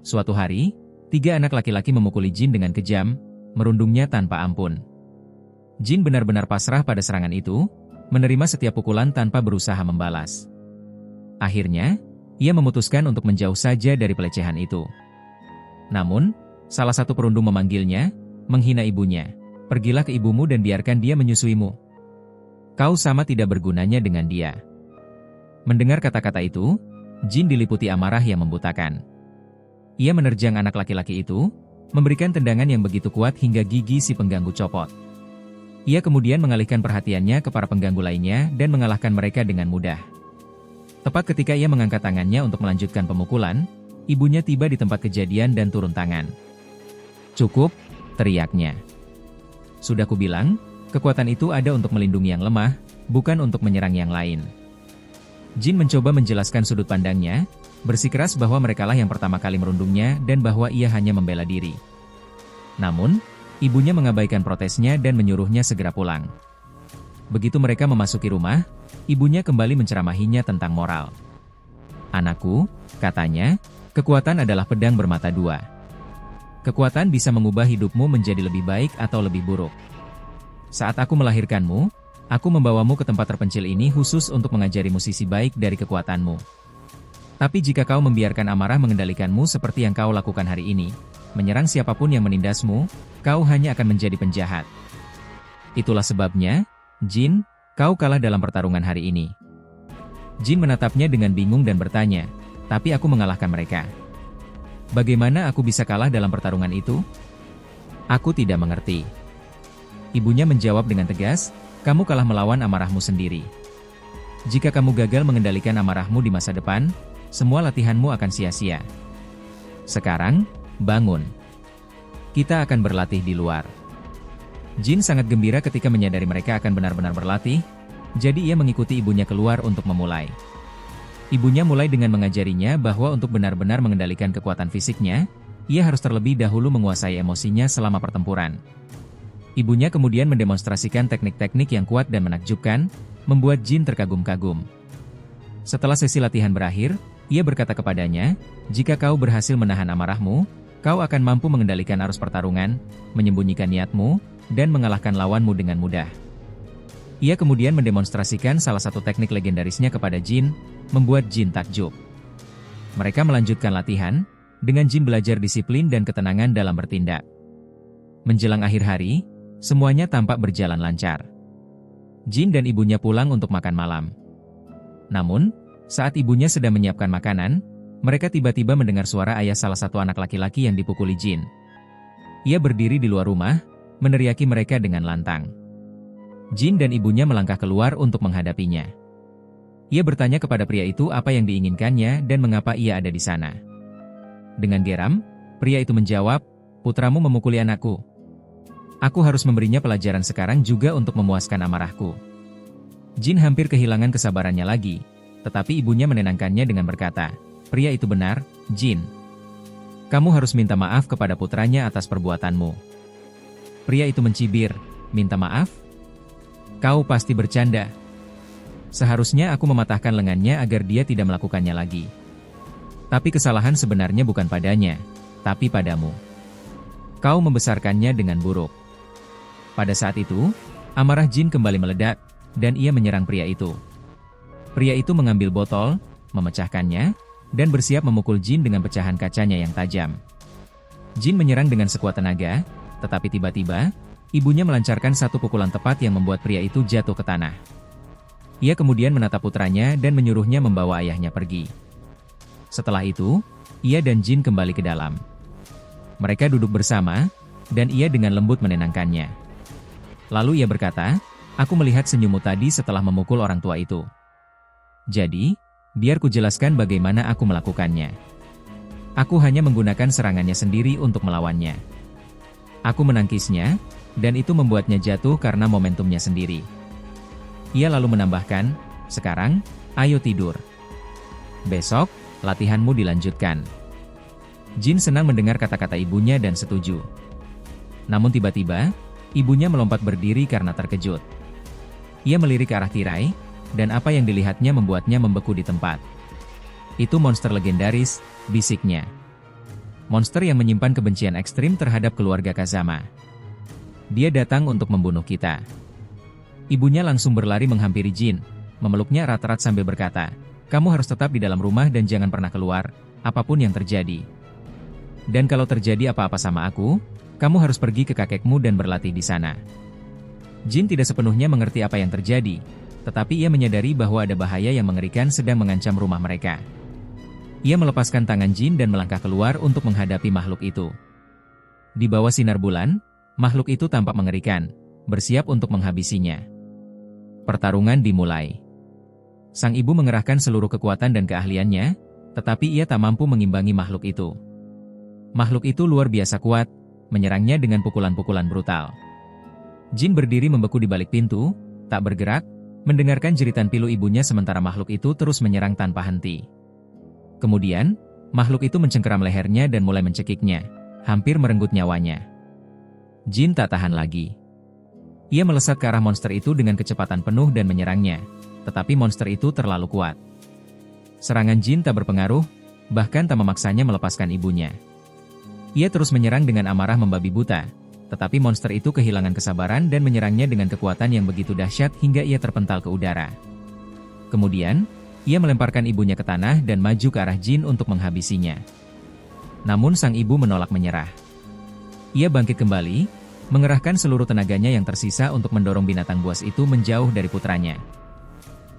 Suatu hari, 3 anak laki-laki memukuli Jin dengan kejam, merundungnya tanpa ampun. Jin benar-benar pasrah pada serangan itu, menerima setiap pukulan tanpa berusaha membalas. Akhirnya, ia memutuskan untuk menjauh saja dari pelecehan itu. Namun, salah satu perundung memanggilnya, menghina ibunya. Pergilah ke ibumu dan biarkan dia menyusuimu. Kau sama tidak bergunanya dengan dia. Mendengar kata-kata itu, Jin diliputi amarah yang membutakan. Ia menerjang anak laki-laki itu, memberikan tendangan yang begitu kuat hingga gigi si pengganggu copot. Ia kemudian mengalihkan perhatiannya ke para pengganggu lainnya dan mengalahkan mereka dengan mudah. Tepat ketika ia mengangkat tangannya untuk melanjutkan pemukulan, ibunya tiba di tempat kejadian dan turun tangan. "Cukup," teriaknya. "Sudah kubilang, kekuatan itu ada untuk melindungi yang lemah, bukan untuk menyerang yang lain." Jin mencoba menjelaskan sudut pandangnya, bersikeras bahwa merekalah yang pertama kali merundungnya dan bahwa ia hanya membela diri. Namun, ibunya mengabaikan protesnya dan menyuruhnya segera pulang. Begitu mereka memasuki rumah, ibunya kembali menceramahinya tentang moral. "Anakku," katanya, "kekuatan adalah pedang bermata dua. Kekuatan bisa mengubah hidupmu menjadi lebih baik atau lebih buruk. Saat aku melahirkanmu, aku membawamu ke tempat terpencil ini khusus untuk mengajarimu sisi baik dari kekuatanmu. Tapi jika kau membiarkan amarah mengendalikanmu seperti yang kau lakukan hari ini, menyerang siapapun yang menindasmu, kau hanya akan menjadi penjahat. Itulah sebabnya, Jin, kau kalah dalam pertarungan hari ini." Jin menatapnya dengan bingung dan bertanya, "Tapi aku mengalahkan mereka. Bagaimana aku bisa kalah dalam pertarungan itu?" "Aku tidak mengerti." Ibunya menjawab dengan tegas, "Kamu kalah melawan amarahmu sendiri. Jika kamu gagal mengendalikan amarahmu di masa depan, semua latihanmu akan sia-sia. Sekarang, bangun. Kita akan berlatih di luar." Jin sangat gembira ketika menyadari mereka akan benar-benar berlatih, jadi ia mengikuti ibunya keluar untuk memulai. Ibunya mulai dengan mengajarinya bahwa untuk benar-benar mengendalikan kekuatan fisiknya, ia harus terlebih dahulu menguasai emosinya selama pertempuran. Ibunya kemudian mendemonstrasikan teknik-teknik yang kuat dan menakjubkan, membuat Jin terkagum-kagum. Setelah sesi latihan berakhir, ia berkata kepadanya, "Jika kau berhasil menahan amarahmu, kau akan mampu mengendalikan arus pertarungan, menyembunyikan niatmu, dan mengalahkan lawanmu dengan mudah." Ia kemudian mendemonstrasikan salah satu teknik legendarisnya kepada Jin, membuat Jin takjub. Mereka melanjutkan latihan, dengan Jin belajar disiplin dan ketenangan dalam bertindak. Menjelang akhir hari, semuanya tampak berjalan lancar. Jin dan ibunya pulang untuk makan malam. Namun, saat ibunya sedang menyiapkan makanan, mereka tiba-tiba mendengar suara ayah salah satu anak laki-laki yang dipukuli Jin. Ia berdiri di luar rumah, meneriaki mereka dengan lantang. Jin dan ibunya melangkah keluar untuk menghadapinya. Ia bertanya kepada pria itu apa yang diinginkannya dan mengapa ia ada di sana. Dengan geram, pria itu menjawab, "Putramu memukuli anakku. Aku harus memberinya pelajaran sekarang juga untuk memuaskan amarahku." Jin hampir kehilangan kesabarannya lagi, tetapi ibunya menenangkannya dengan berkata, "Pria itu benar, Jin. Kamu harus minta maaf kepada putranya atas perbuatanmu." Pria itu mencibir, "Minta maaf? Kau pasti bercanda. Seharusnya aku mematahkan lengannya agar dia tidak melakukannya lagi. Tapi kesalahan sebenarnya bukan padanya, tapi padamu. Kau membesarkannya dengan buruk." Pada saat itu, amarah Jin kembali meledak, dan ia menyerang pria itu. Pria itu mengambil botol, memecahkannya, dan bersiap memukul Jin dengan pecahan kacanya yang tajam. Jin menyerang dengan sekuat tenaga, tetapi tiba-tiba, ibunya melancarkan satu pukulan tepat yang membuat pria itu jatuh ke tanah. Ia kemudian menatap putranya dan menyuruhnya membawa ayahnya pergi. Setelah itu, ia dan Jin kembali ke dalam. Mereka duduk bersama, dan ia dengan lembut menenangkannya. Lalu ia berkata, "Aku melihat senyummu tadi setelah memukul orang tua itu. Jadi, biar ku jelaskan bagaimana aku melakukannya. Aku hanya menggunakan serangannya sendiri untuk melawannya. Aku menangkisnya, dan itu membuatnya jatuh karena momentumnya sendiri." Ia lalu menambahkan, "Sekarang, ayo tidur. Besok, latihanmu dilanjutkan." Jin senang mendengar kata-kata ibunya dan setuju. Namun tiba-tiba, ibunya melompat berdiri karena terkejut. Ia melirik ke arah tirai, dan apa yang dilihatnya membuatnya membeku di tempat. "Itu monster legendaris," bisiknya. monster yang menyimpan kebencian ekstrim terhadap keluarga Kazama. Dia datang untuk membunuh kita. Ibunya langsung berlari menghampiri Jin, memeluknya erat-erat sambil berkata, "Kamu harus tetap di dalam rumah dan jangan pernah keluar, apapun yang terjadi. Dan kalau terjadi apa-apa sama aku, kamu harus pergi ke kakekmu dan berlatih di sana." Jin tidak sepenuhnya mengerti apa yang terjadi, tetapi ia menyadari bahwa ada bahaya yang mengerikan sedang mengancam rumah mereka. Ia melepaskan tangan Jin dan melangkah keluar untuk menghadapi makhluk itu. Di bawah sinar bulan, makhluk itu tampak mengerikan, bersiap untuk menghabisinya. Pertarungan dimulai. Sang ibu mengerahkan seluruh kekuatan dan keahliannya, tetapi ia tak mampu mengimbangi makhluk itu. Makhluk itu luar biasa kuat, menyerangnya dengan pukulan-pukulan brutal. Jin berdiri membeku di balik pintu, tak bergerak, mendengarkan jeritan pilu ibunya sementara makhluk itu terus menyerang tanpa henti. Kemudian, makhluk itu mencengkeram lehernya dan mulai mencekiknya, hampir merenggut nyawanya. Jin tak tahan lagi. Ia melesat ke arah monster itu dengan kecepatan penuh dan menyerangnya, tetapi monster itu terlalu kuat. Serangan Jin tak berpengaruh, bahkan tak memaksanya melepaskan ibunya. Ia terus menyerang dengan amarah membabi buta, tetapi monster itu kehilangan kesabaran dan menyerangnya dengan kekuatan yang begitu dahsyat hingga ia terpental ke udara. Kemudian, ia melemparkan ibunya ke tanah dan maju ke arah Jin untuk menghabisinya. Namun sang ibu menolak menyerah. Ia bangkit kembali, mengerahkan seluruh tenaganya yang tersisa untuk mendorong binatang buas itu menjauh dari putranya.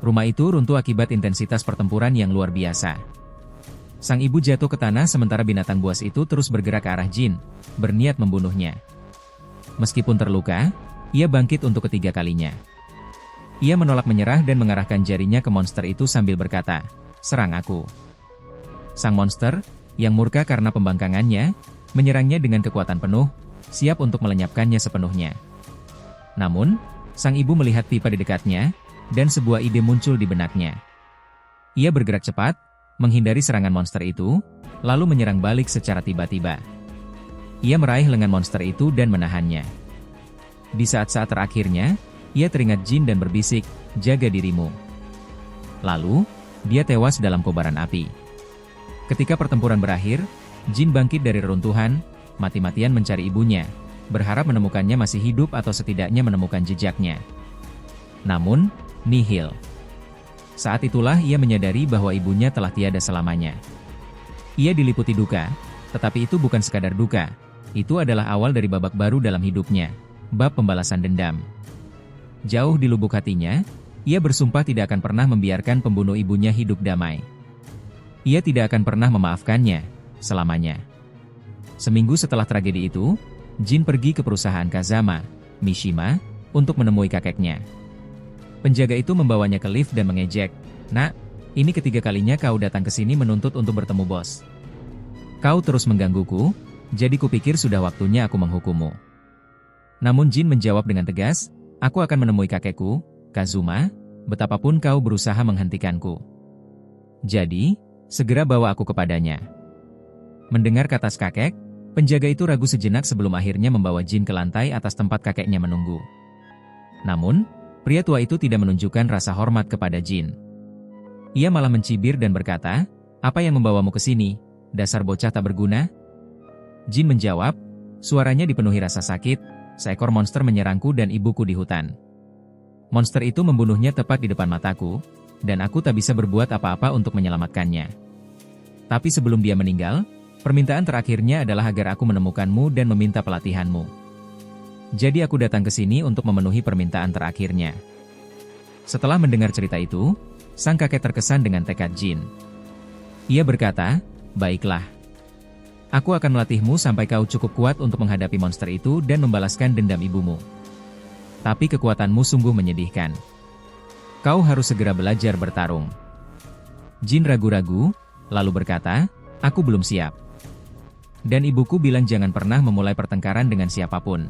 Rumah itu runtuh akibat intensitas pertempuran yang luar biasa. Sang ibu jatuh ke tanah sementara binatang buas itu terus bergerak ke arah Jin, berniat membunuhnya. Meskipun terluka, ia bangkit untuk ketiga kalinya. Ia menolak menyerah dan mengarahkan jarinya ke monster itu sambil berkata, "Serang aku." Sang monster, yang murka karena pembangkangannya, menyerangnya dengan kekuatan penuh, siap untuk melenyapkannya sepenuhnya. Namun, sang ibu melihat pipa di dekatnya, dan sebuah ide muncul di benaknya. Ia bergerak cepat, menghindari serangan monster itu, lalu menyerang balik secara tiba-tiba. Ia meraih lengan monster itu dan menahannya. Di saat-saat terakhirnya, ia teringat Jin dan berbisik, "Jaga dirimu." Lalu, dia tewas dalam kobaran api. Ketika pertempuran berakhir, Jin bangkit dari reruntuhan, mati-matian mencari ibunya, berharap menemukannya masih hidup atau setidaknya menemukan jejaknya. Namun, nihil. Saat itulah ia menyadari bahwa ibunya telah tiada selamanya. Ia diliputi duka, tetapi itu bukan sekadar duka, itu adalah awal dari babak baru dalam hidupnya, bab pembalasan dendam. Jauh di lubuk hatinya, ia bersumpah tidak akan pernah membiarkan pembunuh ibunya hidup damai. Ia tidak akan pernah memaafkannya, selamanya. Seminggu setelah tragedi itu, Jin pergi ke perusahaan Kazama, Mishima, untuk menemui kakeknya. Penjaga itu membawanya ke lift dan mengejek, "Nak, ini ketiga kalinya kau datang ke sini menuntut untuk bertemu bos. Kau terus menggangguku, jadi kupikir sudah waktunya aku menghukummu." Namun Jin menjawab dengan tegas, "Aku akan menemui kakekku, Kazuma, betapapun kau berusaha menghentikanku. Jadi, segera bawa aku kepadanya." Mendengar kata kakek, penjaga itu ragu sejenak sebelum akhirnya membawa Jin ke lantai atas tempat kakeknya menunggu. Namun, pria tua itu tidak menunjukkan rasa hormat kepada Jin. Ia malah mencibir dan berkata, "Apa yang membawamu ke sini, dasar bocah tak berguna?" Jin menjawab, suaranya dipenuhi rasa sakit, "Seekor monster menyerangku dan ibuku di hutan. Monster itu membunuhnya tepat di depan mataku, dan aku tak bisa berbuat apa-apa untuk menyelamatkannya. Tapi sebelum dia meninggal, permintaan terakhirnya adalah agar aku menemukanmu dan meminta pelatihanmu. Jadi aku datang ke sini untuk memenuhi permintaan terakhirnya." Setelah mendengar cerita itu, sang kakek terkesan dengan tekad Jin. Ia berkata, "Baiklah. Aku akan melatihmu sampai kau cukup kuat untuk menghadapi monster itu dan membalaskan dendam ibumu. Tapi kekuatanmu sungguh menyedihkan. Kau harus segera belajar bertarung." Jin ragu-ragu, lalu berkata, "Aku belum siap. Dan ibuku bilang jangan pernah memulai pertengkaran dengan siapapun."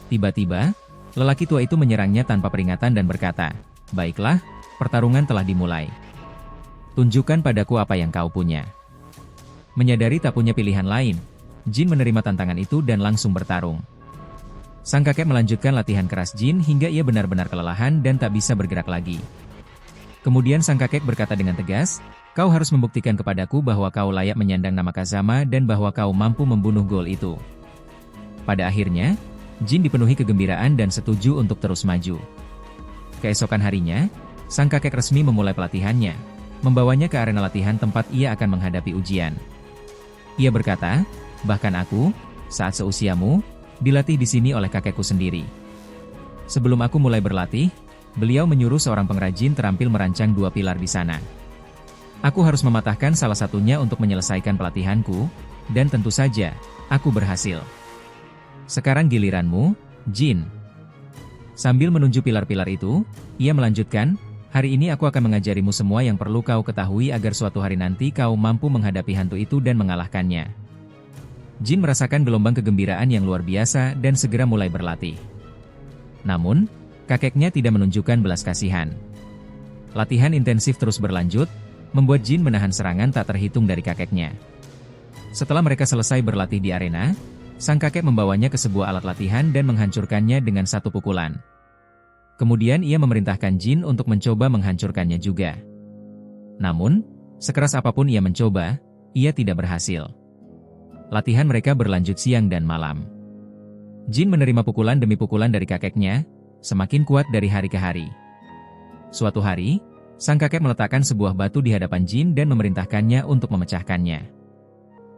Tiba-tiba, lelaki tua itu menyerangnya tanpa peringatan dan berkata, "Baiklah, pertarungan telah dimulai. Tunjukkan padaku apa yang kau punya." Menyadari tak punya pilihan lain, Jin menerima tantangan itu dan langsung bertarung. Sang kakek melanjutkan latihan keras Jin hingga ia benar-benar kelelahan dan tak bisa bergerak lagi. Kemudian sang kakek berkata dengan tegas, Kau harus membuktikan kepadaku bahwa kau layak menyandang nama Kazama dan bahwa kau mampu membunuh ghoul itu. Pada akhirnya, Jin dipenuhi kegembiraan dan setuju untuk terus maju. Keesokan harinya, sang kakek resmi memulai pelatihannya, membawanya ke arena latihan tempat ia akan menghadapi ujian. Ia berkata, bahkan aku, saat seusiamu, dilatih di sini oleh kakekku sendiri. Sebelum aku mulai berlatih, beliau menyuruh seorang pengrajin terampil merancang 2 pilar di sana. Aku harus mematahkan salah satunya untuk menyelesaikan pelatihanku, dan tentu saja, aku berhasil. Sekarang giliranmu, Jin. Sambil menunjuk pilar-pilar itu, ia melanjutkan, hari ini aku akan mengajarimu semua yang perlu kau ketahui agar suatu hari nanti kau mampu menghadapi hantu itu dan mengalahkannya. Jin merasakan gelombang kegembiraan yang luar biasa dan segera mulai berlatih. Namun, kakeknya tidak menunjukkan belas kasihan. Latihan intensif terus berlanjut, membuat Jin menahan serangan tak terhitung dari kakeknya. Setelah mereka selesai berlatih di arena, sang kakek membawanya ke sebuah alat latihan dan menghancurkannya dengan satu pukulan. Kemudian ia memerintahkan Jin untuk mencoba menghancurkannya juga. Namun, sekeras apapun ia mencoba, ia tidak berhasil. Latihan mereka berlanjut siang dan malam. Jin menerima pukulan demi pukulan dari kakeknya, semakin kuat dari hari ke hari. Suatu hari, sang kakek meletakkan sebuah batu di hadapan Jin dan memerintahkannya untuk memecahkannya.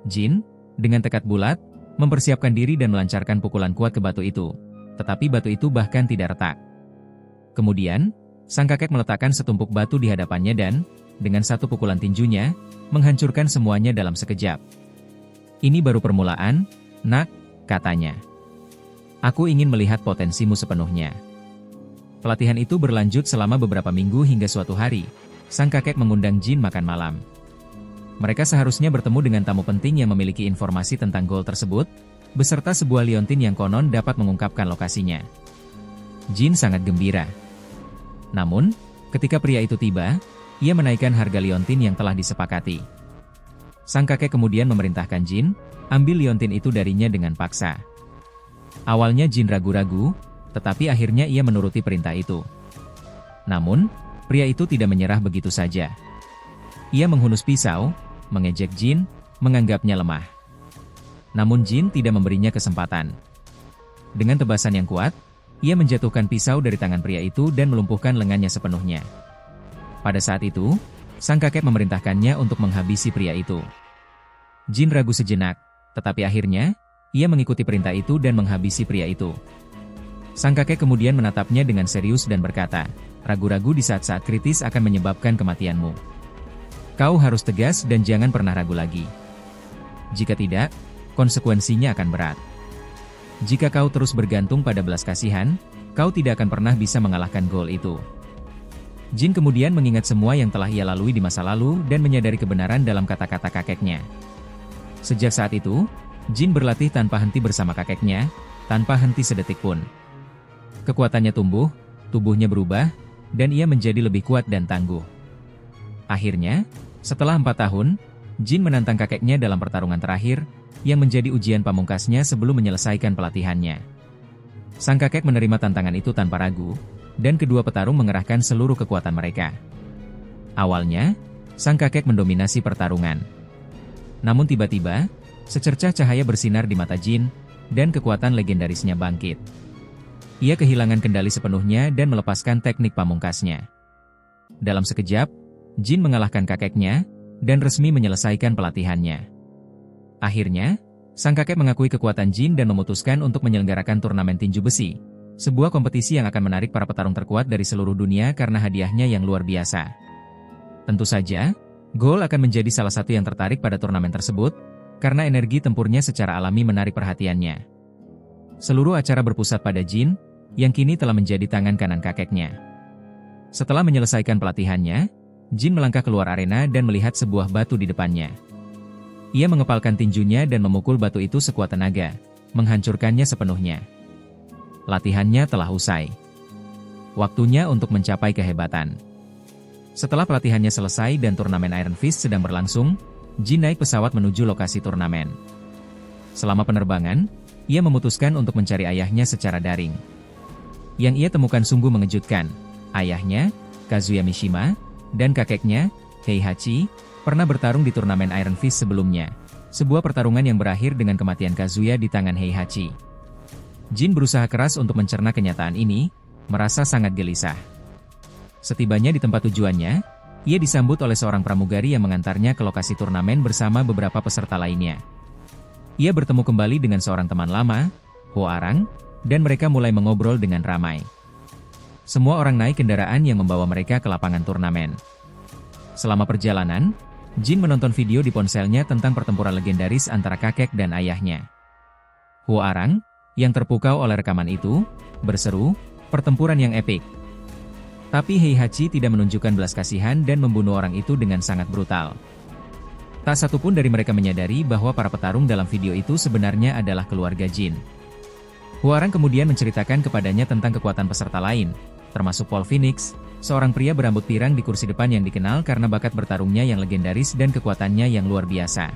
Jin, dengan tekad bulat, mempersiapkan diri dan melancarkan pukulan kuat ke batu itu, tetapi batu itu bahkan tidak retak. Kemudian, sang kakek meletakkan setumpuk batu di hadapannya dan, dengan satu pukulan tinjunya, menghancurkan semuanya dalam sekejap. Ini baru permulaan, nak, katanya. Aku ingin melihat potensimu sepenuhnya. Pelatihan itu berlanjut selama beberapa minggu hingga suatu hari, sang kakek mengundang Jin makan malam. Mereka seharusnya bertemu dengan tamu penting yang memiliki informasi tentang ghoul tersebut, beserta sebuah liontin yang konon dapat mengungkapkan lokasinya. Jin sangat gembira. Namun, ketika pria itu tiba, ia menaikkan harga liontin yang telah disepakati. Sang kakek kemudian memerintahkan Jin, ambil liontin itu darinya dengan paksa. Awalnya Jin ragu-ragu, tetapi akhirnya ia menuruti perintah itu. Namun, pria itu tidak menyerah begitu saja. Ia menghunus pisau, mengejek Jin, menganggapnya lemah. Namun Jin tidak memberinya kesempatan. Dengan tebasan yang kuat, ia menjatuhkan pisau dari tangan pria itu dan melumpuhkan lengannya sepenuhnya. Pada saat itu, sang kakek memerintahkannya untuk menghabisi pria itu. Jin ragu sejenak, tetapi akhirnya, ia mengikuti perintah itu dan menghabisi pria itu. Sang kakek kemudian menatapnya dengan serius dan berkata, ragu-ragu di saat-saat kritis akan menyebabkan kematianmu. Kau harus tegas dan jangan pernah ragu lagi. Jika tidak, konsekuensinya akan berat. Jika kau terus bergantung pada belas kasihan, kau tidak akan pernah bisa mengalahkan ghoul itu. Jin kemudian mengingat semua yang telah ia lalui di masa lalu dan menyadari kebenaran dalam kata-kata kakeknya. Sejak saat itu, Jin berlatih tanpa henti bersama kakeknya, tanpa henti sedetik pun. Kekuatannya tumbuh, tubuhnya berubah, dan ia menjadi lebih kuat dan tangguh. Akhirnya, setelah 4 tahun, Jin menantang kakeknya dalam pertarungan terakhir, yang menjadi ujian pamungkasnya sebelum menyelesaikan pelatihannya. Sang kakek menerima tantangan itu tanpa ragu, dan kedua petarung mengerahkan seluruh kekuatan mereka. Awalnya, sang kakek mendominasi pertarungan. Namun tiba-tiba, secercah cahaya bersinar di mata Jin, dan kekuatan legendarisnya bangkit. Ia kehilangan kendali sepenuhnya dan melepaskan teknik pamungkasnya. Dalam sekejap, Jin mengalahkan kakeknya, dan resmi menyelesaikan pelatihannya. Akhirnya, sang kakek mengakui kekuatan Jin dan memutuskan untuk menyelenggarakan turnamen tinju besi, sebuah kompetisi yang akan menarik para petarung terkuat dari seluruh dunia karena hadiahnya yang luar biasa. Tentu saja, ghoul akan menjadi salah satu yang tertarik pada turnamen tersebut, karena energi tempurnya secara alami menarik perhatiannya. Seluruh acara berpusat pada Jin, yang kini telah menjadi tangan kanan kakeknya. Setelah menyelesaikan pelatihannya, Jin melangkah keluar arena dan melihat sebuah batu di depannya. Ia mengepalkan tinjunya dan memukul batu itu sekuat tenaga, menghancurkannya sepenuhnya. Latihannya telah usai. Waktunya untuk mencapai kehebatan. Setelah pelatihannya selesai dan turnamen Iron Fist sedang berlangsung, Jin naik pesawat menuju lokasi turnamen. Selama penerbangan, ia memutuskan untuk mencari ayahnya secara daring. Yang ia temukan sungguh mengejutkan. Ayahnya, Kazuya Mishima, dan kakeknya, Heihachi, pernah bertarung di turnamen Iron Fist sebelumnya, sebuah pertarungan yang berakhir dengan kematian Kazuya di tangan Heihachi. Jin berusaha keras untuk mencerna kenyataan ini, merasa sangat gelisah. Setibanya di tempat tujuannya, ia disambut oleh seorang pramugari yang mengantarnya ke lokasi turnamen bersama beberapa peserta lainnya. Ia bertemu kembali dengan seorang teman lama, Ho Arang, dan mereka mulai mengobrol dengan ramai. Semua orang naik kendaraan yang membawa mereka ke lapangan turnamen. Selama perjalanan, Jin menonton video di ponselnya tentang pertempuran legendaris antara kakek dan ayahnya. Ho Arang, yang terpukau oleh rekaman itu, berseru, "Pertempuran yang epik." Tapi Heihachi tidak menunjukkan belas kasihan dan membunuh orang itu dengan sangat brutal. Tak satu pun dari mereka menyadari bahwa para petarung dalam video itu sebenarnya adalah keluarga Jin. Ho Arang kemudian menceritakan kepadanya tentang kekuatan peserta lain, termasuk Paul Phoenix, seorang pria berambut pirang di kursi depan yang dikenal karena bakat bertarungnya yang legendaris dan kekuatannya yang luar biasa.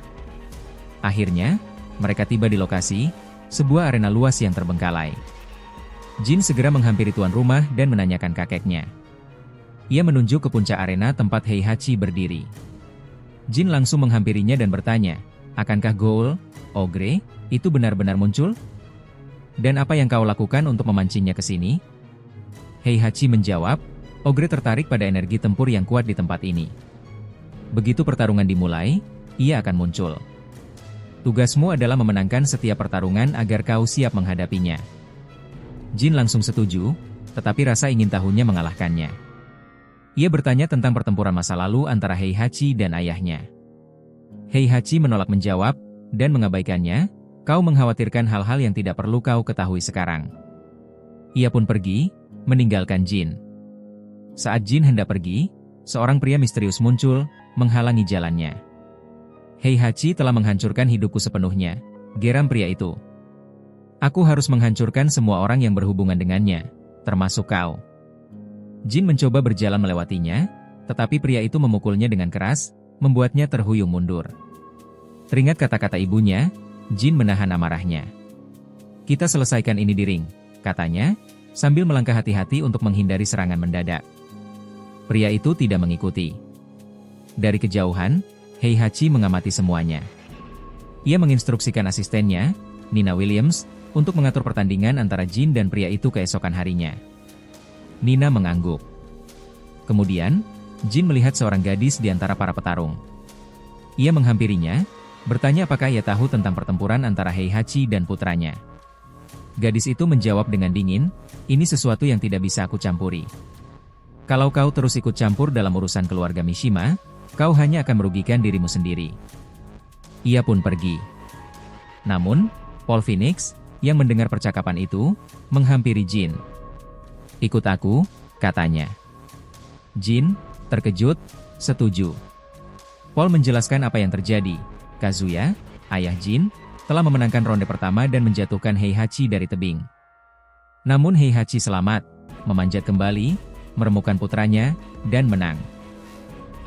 Akhirnya, mereka tiba di lokasi, sebuah arena luas yang terbengkalai. Jin segera menghampiri tuan rumah dan menanyakan kakeknya. Ia menunjuk ke puncak arena tempat Heihachi berdiri. Jin langsung menghampirinya dan bertanya, "Akankah Goul, Ogre, itu benar-benar muncul? Dan apa yang kau lakukan untuk memancingnya ke sini?" Heihachi menjawab, "Ogre tertarik pada energi tempur yang kuat di tempat ini. Begitu pertarungan dimulai, ia akan muncul. Tugasmu adalah memenangkan setiap pertarungan agar kau siap menghadapinya." Jin langsung setuju, tetapi rasa ingin tahunya mengalahkannya. Ia bertanya tentang pertempuran masa lalu antara Heihachi dan ayahnya. Heihachi menolak menjawab, dan mengabaikannya, "Kau mengkhawatirkan hal-hal yang tidak perlu kau ketahui sekarang." Ia pun pergi, meninggalkan Jin. Saat Jin hendak pergi, seorang pria misterius muncul, menghalangi jalannya. "Heihachi telah menghancurkan hidupku sepenuhnya," geram pria itu. "Aku harus menghancurkan semua orang yang berhubungan dengannya, termasuk kau." Jin mencoba berjalan melewatinya, tetapi pria itu memukulnya dengan keras, membuatnya terhuyung mundur. Teringat kata-kata ibunya, Jin menahan amarahnya. "Kita selesaikan ini di ring," katanya, sambil melangkah hati-hati untuk menghindari serangan mendadak. Pria itu tidak mengikuti. Dari kejauhan, Heihachi mengamati semuanya. Ia menginstruksikan asistennya, Nina Williams, untuk mengatur pertandingan antara Jin dan pria itu keesokan harinya. Nina mengangguk. Kemudian, Jin melihat seorang gadis di antara para petarung. Ia menghampirinya, bertanya apakah ia tahu tentang pertempuran antara Heihachi dan putranya. Gadis itu menjawab dengan dingin, "Ini sesuatu yang tidak bisa aku campuri. Kalau kau terus ikut campur dalam urusan keluarga Mishima, kau hanya akan merugikan dirimu sendiri." Ia pun pergi. Namun, Paul Phoenix, yang mendengar percakapan itu, menghampiri Jin. "Ikut aku," katanya. Jin, terkejut, setuju. Paul menjelaskan apa yang terjadi. Kazuya, ayah Jin, telah memenangkan ronde pertama dan menjatuhkan Heihachi dari tebing. Namun Heihachi selamat, memanjat kembali, meremukan putranya, dan menang.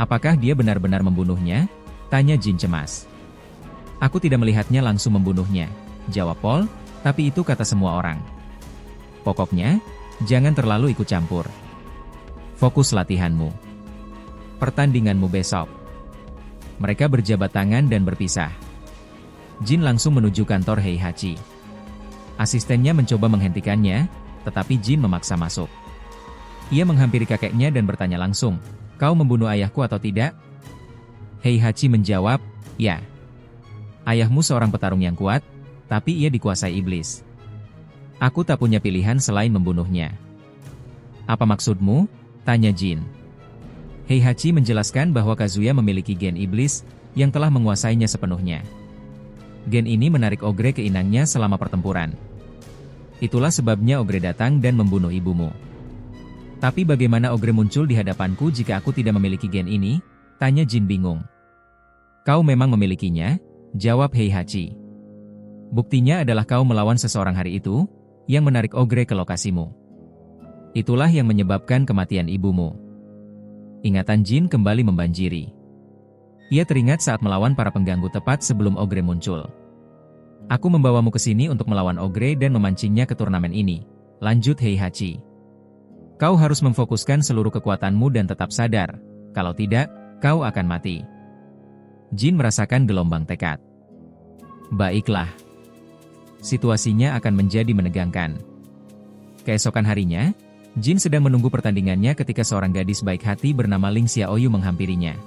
"Apakah dia benar-benar membunuhnya?" tanya Jin cemas. "Aku tidak melihatnya langsung membunuhnya," jawab Paul, "tapi itu kata semua orang. Pokoknya, jangan terlalu ikut campur. Fokus latihanmu. Pertandinganmu besok." Mereka berjabat tangan dan berpisah. Jin langsung menuju kantor Heihachi. Asistennya mencoba menghentikannya, tetapi Jin memaksa masuk. Ia menghampiri kakeknya dan bertanya langsung, "Kau membunuh ayahku atau tidak?" Heihachi menjawab, "Ya. Ayahmu seorang petarung yang kuat, tapi ia dikuasai iblis. Aku tak punya pilihan selain membunuhnya." "Apa maksudmu?" tanya Jin. Heihachi menjelaskan bahwa Kazuya memiliki gen iblis, yang telah menguasainya sepenuhnya. Gen ini menarik Ogre ke inangnya selama pertempuran. Itulah sebabnya Ogre datang dan membunuh ibumu. "Tapi bagaimana Ogre muncul di hadapanku jika aku tidak memiliki gen ini?" tanya Jin bingung. "Kau memang memilikinya," jawab Heihachi. "Buktinya adalah kau melawan seseorang hari itu, yang menarik Ogre ke lokasimu. Itulah yang menyebabkan kematian ibumu." Ingatan Jin kembali membanjiri. Ia teringat saat melawan para pengganggu tepat sebelum Ogre muncul. "Aku membawamu ke sini untuk melawan Ogre dan memancingnya ke turnamen ini," lanjut Heihachi. "Kau harus memfokuskan seluruh kekuatanmu dan tetap sadar, kalau tidak, kau akan mati." Jin merasakan gelombang tekad. Baiklah. Situasinya akan menjadi menegangkan. Keesokan harinya, Jin sedang menunggu pertandingannya ketika seorang gadis baik hati bernama Ling Xiaoyu menghampirinya.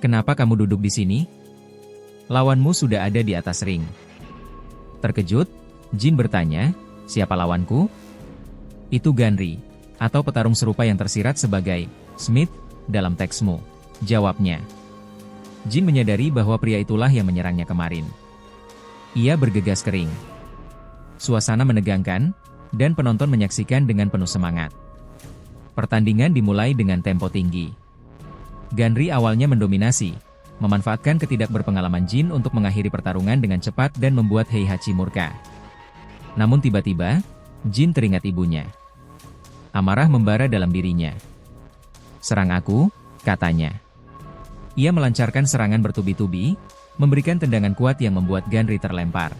"Kenapa kamu duduk di sini? Lawanmu sudah ada di atas ring." Terkejut, Jin bertanya, "Siapa lawanku?" "Itu Ganri, atau petarung serupa yang tersirat sebagai Smith dalam teksmu," jawabnya. Jin menyadari bahwa pria itulah yang menyerangnya kemarin. Ia bergegas kering. Suasana menegangkan, dan penonton menyaksikan dengan penuh semangat. Pertandingan dimulai dengan tempo tinggi. Ganri awalnya mendominasi, memanfaatkan ketidakberpengalaman Jin untuk mengakhiri pertarungan dengan cepat dan membuat Heihachi murka. Namun tiba-tiba, Jin teringat ibunya. Amarah membara dalam dirinya. "Serang aku," katanya. Ia melancarkan serangan bertubi-tubi, memberikan tendangan kuat yang membuat Ganri terlempar.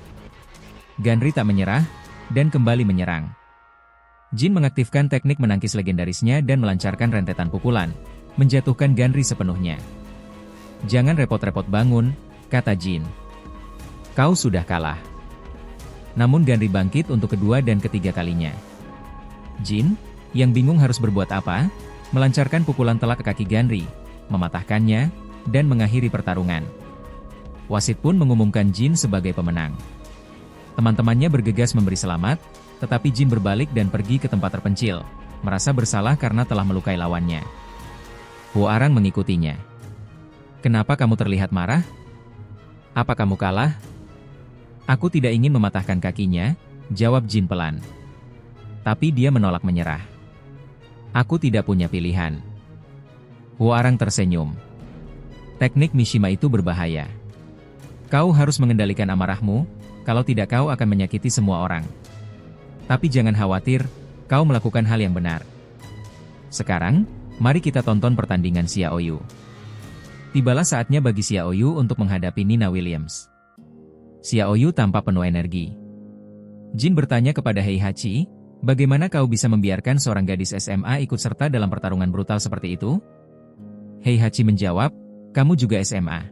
Ganri tak menyerah, dan kembali menyerang. Jin mengaktifkan teknik menangkis legendarisnya dan melancarkan rentetan pukulan, menjatuhkan Ganri sepenuhnya. "Jangan repot-repot bangun," kata Jin. "Kau sudah kalah." Namun Ganri bangkit untuk kedua dan ketiga kalinya. Jin, yang bingung harus berbuat apa, melancarkan pukulan telak ke kaki Ganri, mematahkannya, dan mengakhiri pertarungan. Wasit pun mengumumkan Jin sebagai pemenang. Teman-temannya bergegas memberi selamat, tetapi Jin berbalik dan pergi ke tempat terpencil, merasa bersalah karena telah melukai lawannya. Huarang mengikutinya. "Kenapa kamu terlihat marah? Apa kamu kalah?" "Aku tidak ingin mematahkan kakinya," jawab Jin pelan. Tapi dia menolak menyerah. "Aku tidak punya pilihan." Huarang tersenyum. "Teknik Mishima itu berbahaya. Kau harus mengendalikan amarahmu, kalau tidak kau akan menyakiti semua orang. Tapi jangan khawatir, kau melakukan hal yang benar. Sekarang, mari kita tonton pertandingan Xiaoyu." Tibalah saatnya bagi Xiaoyu untuk menghadapi Nina Williams. Xiaoyu tampak penuh energi. Jin bertanya kepada Heihachi, "Bagaimana kau bisa membiarkan seorang gadis SMA ikut serta dalam pertarungan brutal seperti itu?" Heihachi menjawab, "Kamu juga SMA.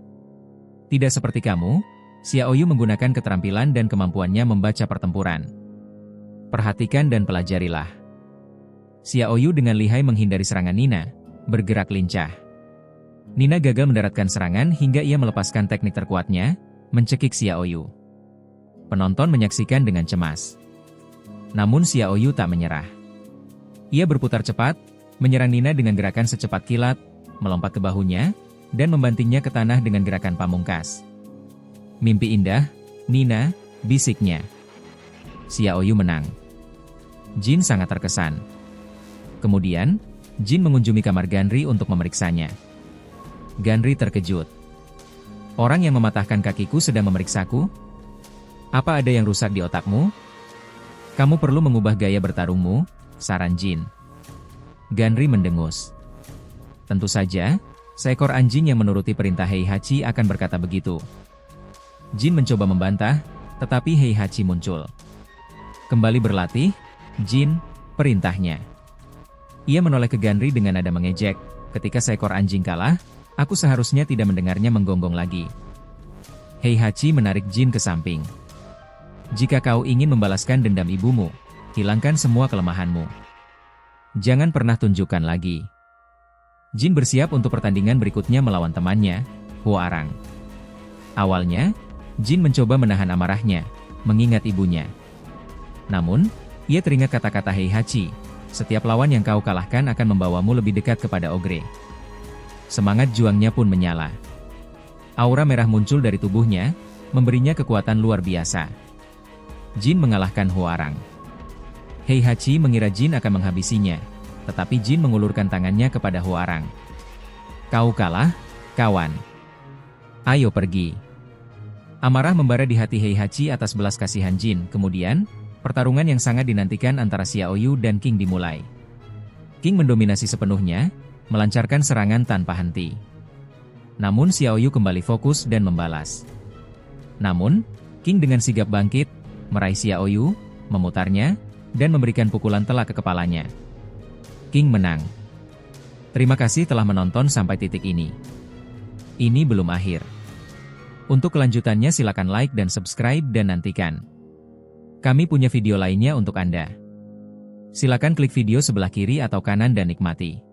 Tidak seperti kamu, Xiaoyu menggunakan keterampilan dan kemampuannya membaca pertempuran. Perhatikan dan pelajarilah." Xiaoyu dengan lihai menghindari serangan Nina, bergerak lincah. Nina gagal mendaratkan serangan hingga ia melepaskan teknik terkuatnya, mencekik Xiaoyu. Penonton menyaksikan dengan cemas. Namun Xiaoyu tak menyerah. Ia berputar cepat, menyerang Nina dengan gerakan secepat kilat, melompat ke bahunya, dan membantingnya ke tanah dengan gerakan pamungkas. "Mimpi indah, Nina," bisiknya. Xiaoyu menang. Jin sangat terkesan. Kemudian, Jin mengunjungi kamar Ganri untuk memeriksanya. Ganri terkejut. "Orang yang mematahkan kakiku sedang memeriksaku? Apa ada yang rusak di otakmu? Kamu perlu mengubah gaya bertarungmu," saran Jin. Ganri mendengus. Tentu saja, seekor anjing yang menuruti perintah Heihachi akan berkata begitu. Jin mencoba membantah, tetapi Heihachi muncul. "Kembali berlatih, Jin," perintahnya. Ia menoleh ke Ganri dengan nada mengejek, "Ketika seekor anjing kalah, aku seharusnya tidak mendengarnya menggonggong lagi." Heihachi menarik Jin ke samping. "Jika kau ingin membalaskan dendam ibumu, hilangkan semua kelemahanmu. Jangan pernah tunjukkan lagi." Jin bersiap untuk pertandingan berikutnya melawan temannya, Huarang. Awalnya, Jin mencoba menahan amarahnya, mengingat ibunya. Namun, ia teringat kata-kata Heihachi, "Setiap lawan yang kau kalahkan akan membawamu lebih dekat kepada Ogre." Semangat juangnya pun menyala. Aura merah muncul dari tubuhnya, memberinya kekuatan luar biasa. Jin mengalahkan Huarang. Heihachi mengira Jin akan menghabisinya, tetapi Jin mengulurkan tangannya kepada Huarang. "Kau kalah, kawan. Ayo pergi." Amarah membara di hati Heihachi atas belas kasihan Jin. Kemudian, pertarungan yang sangat dinantikan antara Xiaoyu dan King dimulai. King mendominasi sepenuhnya, melancarkan serangan tanpa henti. Namun Xiaoyu kembali fokus dan membalas. Namun, King dengan sigap bangkit, meraih Xiaoyu, memutarnya, dan memberikan pukulan telak ke kepalanya. King menang. Terima kasih telah menonton sampai titik ini. Ini belum akhir. Untuk kelanjutannya silakan like dan subscribe dan nantikan. Kami punya video lainnya untuk Anda. Silakan klik video sebelah kiri atau kanan dan nikmati.